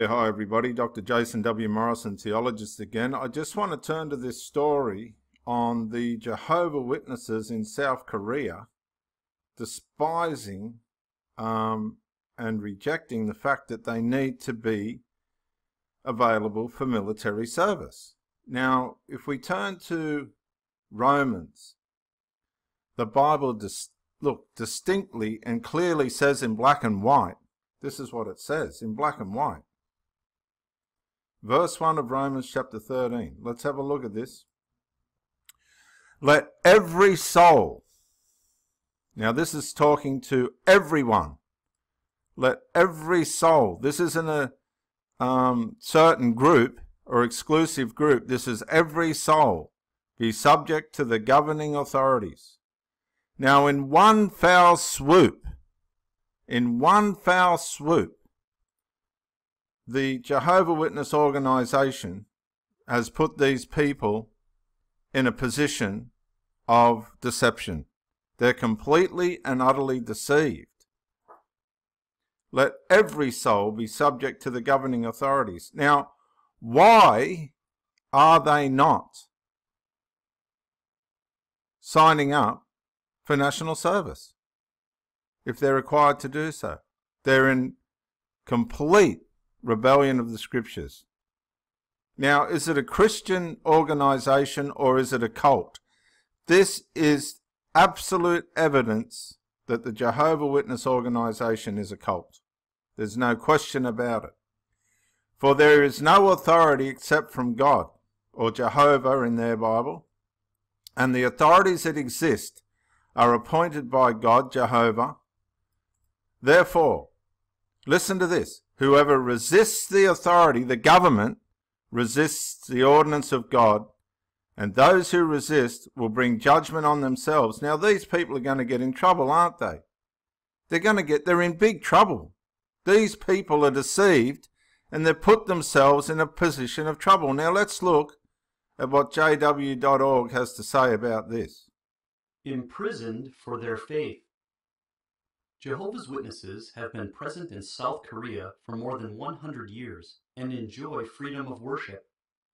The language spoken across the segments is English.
Hi everybody, Dr. Jason W. Morrison, theologist again. I just want to turn to this story on the Jehovah Witnesses in South Korea despising and rejecting the fact that they need to be available for military service. Now, if we turn to Romans, the Bible distinctly and clearly says in black and white, this is what it says in black and white. Verse 1 of Romans chapter 13. Let's have a look at this. Let every soul, now this is talking to everyone. Let every soul, this isn't a certain group or exclusive group, this is every soul, be subject to the governing authorities. Now in one foul swoop, the Jehovah Witness organization has put these people in a position of deception. They're completely and utterly deceived. Let every soul be subject to the governing authorities. Now, why are they not signing up for national service if they're required to do so? They're in complete rebellion of the scriptures. Now, is it a Christian organization or is it a cult? This is absolute evidence that the Jehovah Witness organization is a cult. There's no question about it. For there is no authority except from God, or Jehovah in their Bible, and the authorities that exist are appointed by God, Jehovah. Therefore, listen to this. Whoever resists the authority, the government, resists the ordinance of God, and those who resist will bring judgment on themselves. Now, these people are going to get in trouble, aren't they? They're in big trouble. These people are deceived, and they've put themselves in a position of trouble. Now, let's look at what jw.org has to say about this. Imprisoned for their faith. Jehovah's Witnesses have been present in South Korea for more than 100 years and enjoy freedom of worship,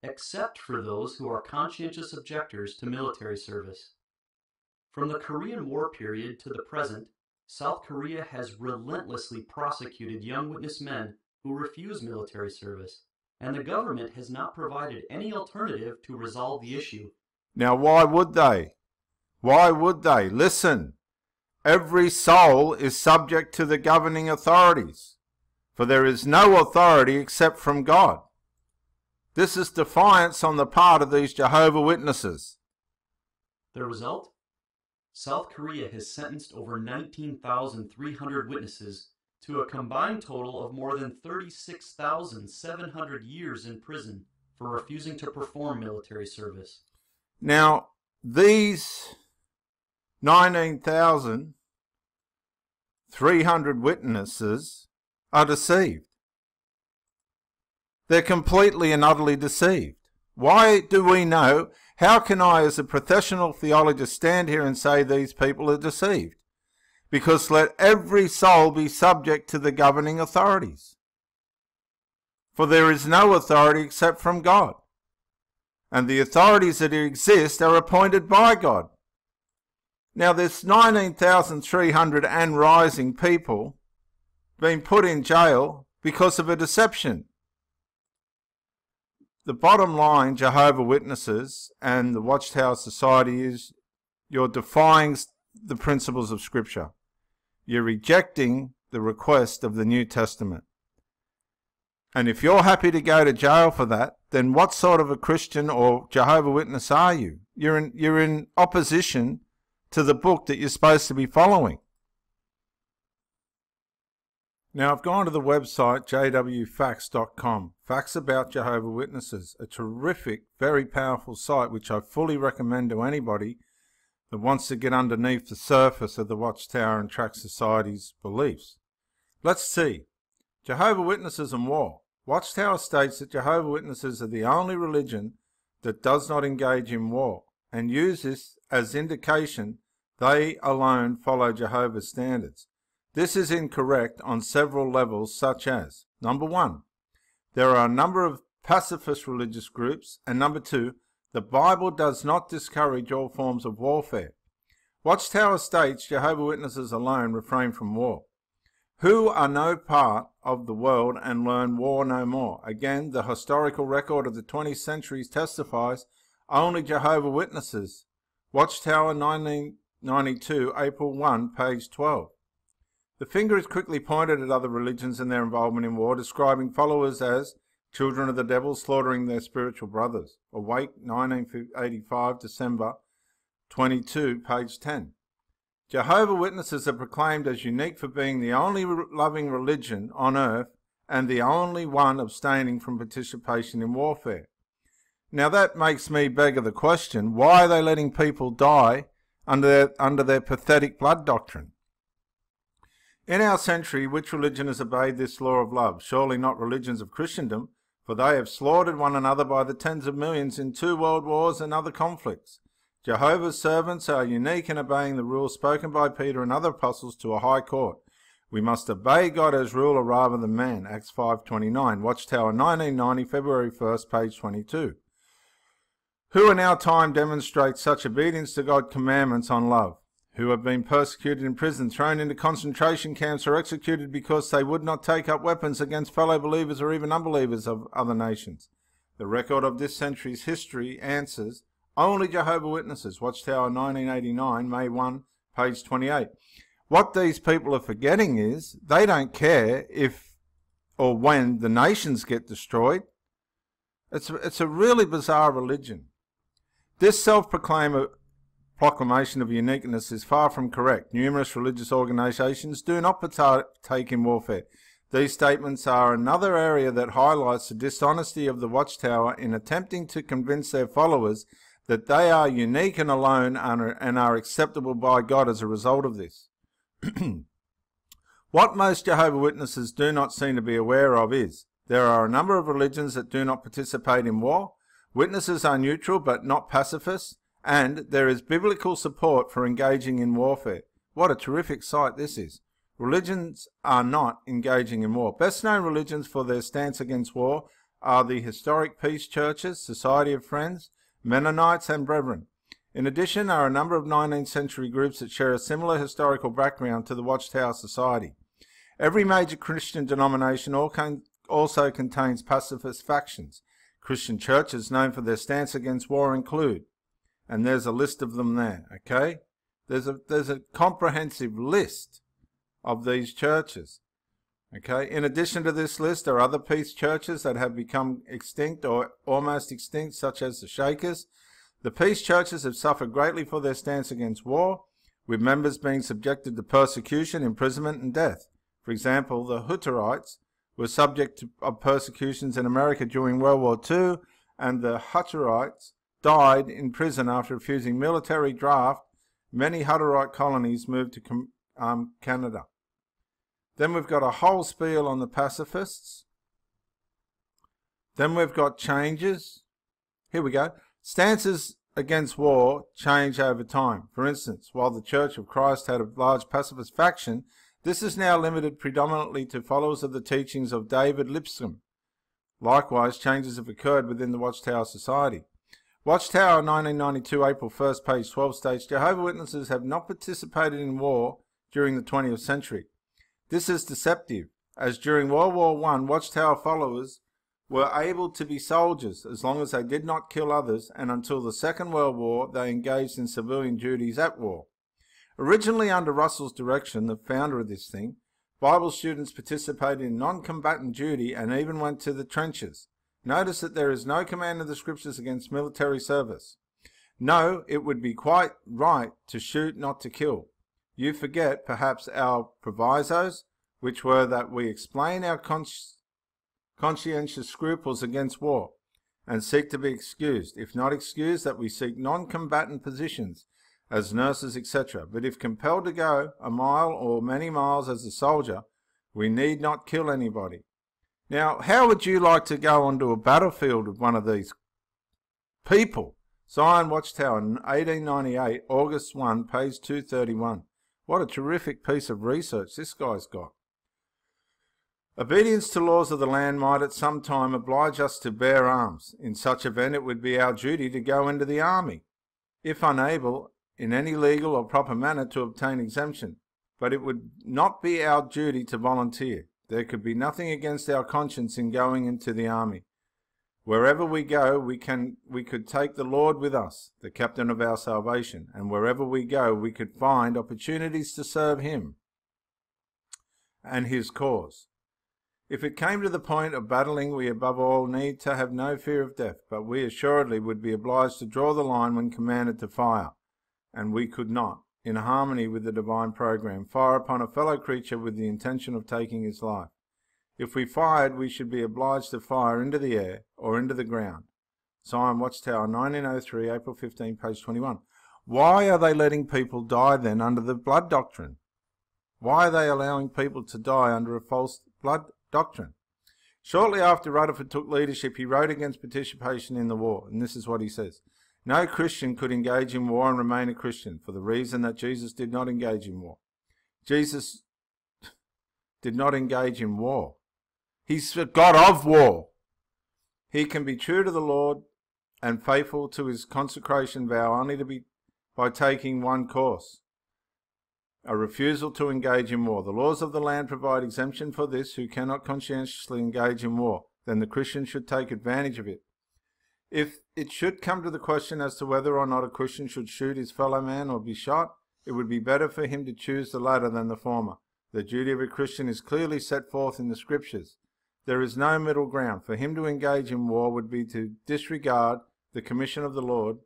except for those who are conscientious objectors to military service. From the Korean War period to the present, South Korea has relentlessly prosecuted young witness men who refuse military service, and the government has not provided any alternative to resolve the issue. Now, why would they? Why would they? Listen. Every soul is subject to the governing authorities, for there is no authority except from God. This is defiance on the part of these Jehovah Witnesses. The result? South Korea has sentenced over 19,300 witnesses to a combined total of more than 36,700 years in prison for refusing to perform military service. Now, these 19,300 witnesses are deceived. They're completely and utterly deceived. Why do we know? How can I, as a professional theologist, stand here and say these people are deceived? Because let every soul be subject to the governing authorities. For there is no authority except from God. And the authorities that exist are appointed by God. Now, there's 19,300 and rising people being put in jail because of a deception. The bottom line, Jehovah Witnesses and the Watchtower Society, is you're defying the principles of Scripture. You're rejecting the request of the New Testament. And if you're happy to go to jail for that, then what sort of a Christian or Jehovah Witness are you? You're in opposition to the book that you're supposed to be following. Now, I've gone to the website jwfacts.com, Facts About Jehovah Witnesses, a terrific, very powerful site which I fully recommend to anybody that wants to get underneath the surface of the Watchtower and Tract Society's beliefs. Let's see. Jehovah Witnesses and war. Watchtower states that Jehovah Witnesses are the only religion that does not engage in war, and use this as indication they alone follow Jehovah's standards. This is incorrect on several levels, such as, number one, There are a number of pacifist religious groups, and number 2, the Bible does not discourage all forms of warfare. Watchtower states Jehovah's Witnesses alone refrain from war. Who are no part of the world and learn war no more. Again, the historical record of the 20th century testifies only Jehovah's Witnesses. Watchtower 1992, April 1, page 12. The finger is quickly pointed at other religions and their involvement in war, describing followers as children of the devil slaughtering their spiritual brothers. Awake, 1985, December 22, page 10. Jehovah's Witnesses are proclaimed as unique for being the only loving religion on earth and the only one abstaining from participation in warfare. Now that makes me beg the question, why are they letting people die under their pathetic blood doctrine? In our century, which religion has obeyed this law of love? Surely not religions of Christendom, for they have slaughtered one another by the tens of millions in 2 world wars and other conflicts. Jehovah's servants are unique in obeying the rules spoken by Peter and other apostles to a high court. We must obey God as ruler rather than man. Acts 5:29. Watchtower 1990, February 1st, page 22. Who in our time demonstrate such obedience to God's commandments on love? Who have been persecuted in prison, thrown into concentration camps, or executed because they would not take up weapons against fellow believers or even unbelievers of other nations? The record of this century's history answers only Jehovah's Witnesses. Watchtower 1989, May 1, page 28. What these people are forgetting is they don't care if or when the nations get destroyed. It's a really bizarre religion. This proclamation of uniqueness is far from correct. Numerous religious organizations do not partake in warfare. These statements are another area that highlights the dishonesty of the Watchtower in attempting to convince their followers that they are unique and alone and are acceptable by God as a result of this. What most Jehovah's Witnesses do not seem to be aware of is there are a number of religions that do not participate in war. Witnesses are neutral but not pacifists, and there is biblical support for engaging in warfare. What a terrific sight this is. Religions are not engaging in war. Best known religions for their stance against war are the historic peace churches, Society of Friends, Mennonites and Brethren. In addition, are a number of 19th century groups that share a similar historical background to the Watchtower Society. Every major Christian denomination also contains pacifist factions. Christian churches known for their stance against war include, and there's a list of them there, okay? There's a comprehensive list of these churches, okay? In addition to this list, there are other peace churches that have become extinct or almost extinct, such as the Shakers. The peace churches have suffered greatly for their stance against war, with members being subjected to persecution, imprisonment, and death. For example, the Hutterites were subject to persecutions in America during World War II, and the Hutterites died in prison after refusing military draft. Many Hutterite colonies moved to Canada. Then we've got a whole spiel on the pacifists. Then we've got changes. Here we go. Stances against war change over time. For instance, while the Church of Christ had a large pacifist faction, this is now limited predominantly to followers of the teachings of David Lipscomb. Likewise, changes have occurred within the Watchtower Society. Watchtower 1992, April 1st, page 12 states, Jehovah's Witnesses have not participated in war during the 20th century. This is deceptive, as during World War I, Watchtower followers were able to be soldiers as long as they did not kill others, and until the Second World War they engaged in civilian duties at war. Originally under Russell's direction, the founder of this thing, Bible students participated in non-combatant duty and even went to the trenches. Notice that there is no command in the scriptures against military service. No, it would be quite right to shoot, not to kill. You forget, perhaps, our provisos, which were that we explain our conscientious scruples against war, and seek to be excused. If not excused, that we seek non-combatant positions, as nurses, etc. But if compelled to go a mile or many miles as a soldier, we need not kill anybody. Now, how would you like to go onto a battlefield with one of these people? Zion Watchtower, 1898, August 1, page 231. What a terrific piece of research this guy's got. Obedience to laws of the land might at some time oblige us to bear arms. In such event it would be our duty to go into the army, if unable in any legal or proper manner to obtain exemption. But it would not be our duty to volunteer. There could be nothing against our conscience in going into the army. Wherever we go, we could take the Lord with us, the captain of our salvation, and wherever we go, we could find opportunities to serve him and his cause. If it came to the point of battling, we above all need to have no fear of death, but we assuredly would be obliged to draw the line when commanded to fire, and we could not, in harmony with the divine program, fire upon a fellow creature with the intention of taking his life. If we fired, we should be obliged to fire into the air or into the ground. Signed, Watchtower, 1903, April 15, page 21. Why are they letting people die then under the blood doctrine? Why are they allowing people to die under a false blood doctrine? Shortly after Rutherford took leadership, he wrote against participation in the war, and this is what he says. No Christian could engage in war and remain a Christian, for the reason that Jesus did not engage in war. Jesus did not engage in war. He's the God of war. He can be true to the Lord and faithful to his consecration vow only to be by taking one course: a refusal to engage in war. The laws of the land provide exemption for this who cannot conscientiously engage in war. Then the Christian should take advantage of it. If it should come to the question as to whether or not a Christian should shoot his fellow man or be shot, it would be better for him to choose the latter than the former. The duty of a Christian is clearly set forth in the Scriptures. There is no middle ground. For him to engage in war would be to disregard the commission of the Lord,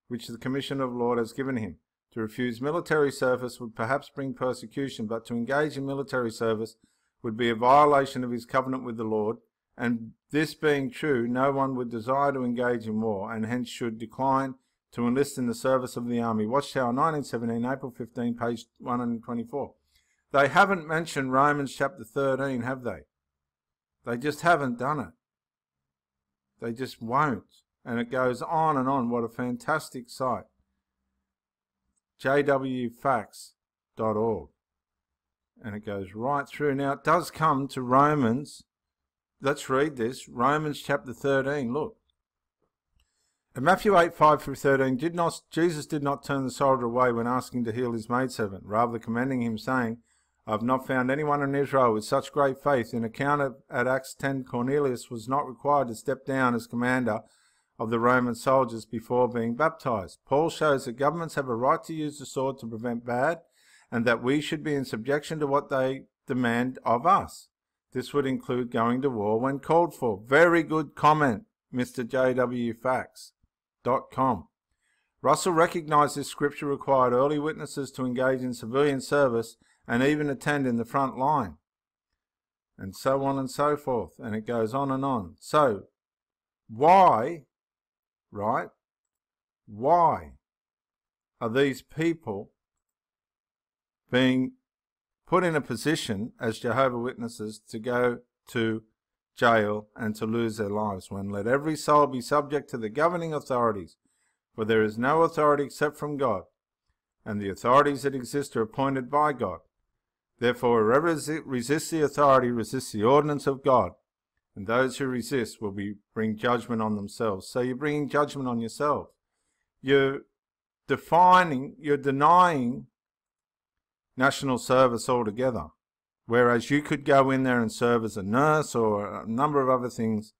which the commission of the Lord has given him. To refuse military service would perhaps bring persecution, but to engage in military service would be a violation of his covenant with the Lord, and this being true, no one would desire to engage in war, and hence should decline to enlist in the service of the army. Watchtower, 1917, April 15, page 124. They haven't mentioned Romans chapter 13, have they? They just haven't done it. They just won't. And it goes on and on. What a fantastic site. jwfacts.org. And it goes right through. Now, it does come to Romans. Let's read this. Romans chapter 13. Look. In Matthew 8, 5 through 13, Jesus did not turn the soldier away when asking to heal his maidservant, rather commending him, saying, I have not found anyone in Israel with such great faith. In account of at Acts 10, Cornelius was not required to step down as commander of the Roman soldiers before being baptized. Paul shows that governments have a right to use the sword to prevent bad, and that we should be in subjection to what they demand of us. This would include going to war when called for. Very good comment, Mr. jwfacts.com. Russell recognized this scripture required early witnesses to engage in civilian service and even attend in the front line, and so on and so forth, and it goes on and on. So, why, right, why are these people being put in a position as Jehovah Witnesses to go to jail and to lose their lives, when let every soul be subject to the governing authorities, for there is no authority except from God, and the authorities that exist are appointed by God. Therefore, whoever resists the authority resists the ordinance of God, and those who resist will bring judgment on themselves. So you're bringing judgment on yourself. You're denying national service altogether, whereas you could go in there and serve as a nurse or a number of other things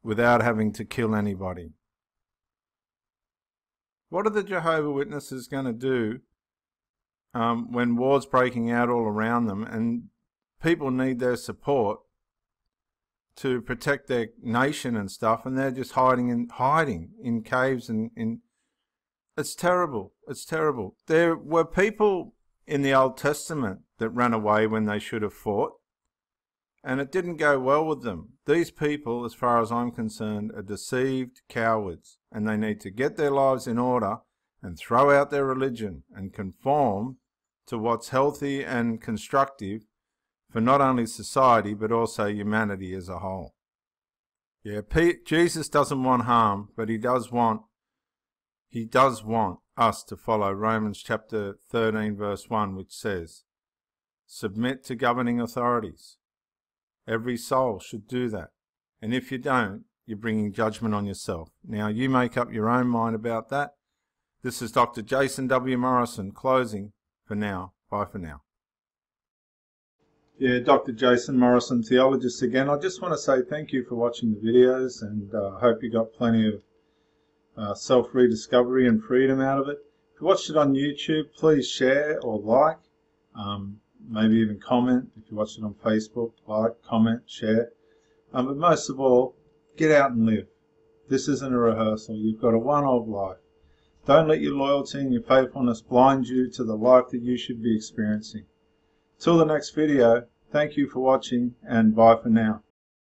without having to kill anybody. What are the Jehovah Witnesses going to do when war's breaking out all around them and people need their support to protect their nation and stuff, and they're just hiding in caves and in... It's terrible. It's terrible. There were people in the Old Testament that ran away when they should have fought, and it didn't go well with them. These people, as far as I'm concerned, are deceived cowards, and they need to get their lives in order and throw out their religion and conform to what's healthy and constructive for not only society but also humanity as a whole. Yeah, Jesus doesn't want harm, but he does want us to follow Romans chapter 13 verse 1, which says, submit to governing authorities. Every soul should do that. And if you don't, you're bringing judgment on yourself. Now, you make up your own mind about that. This is Dr. Jason W. Morrison closing for now. Bye for now. Yeah, Dr. Jason Morrison, theologist again. I just want to say thank you for watching the videos, and I hope you got plenty of self-rediscovery and freedom out of it. If you watched it on YouTube, please share or like, maybe even comment. If you watched it on Facebook, like, comment, share. But most of all, get out and live. This isn't a rehearsal. You've got a one-off life. Don't let your loyalty and your faithfulness blind you to the life that you should be experiencing. Till the next video, thank you for watching, and bye for now.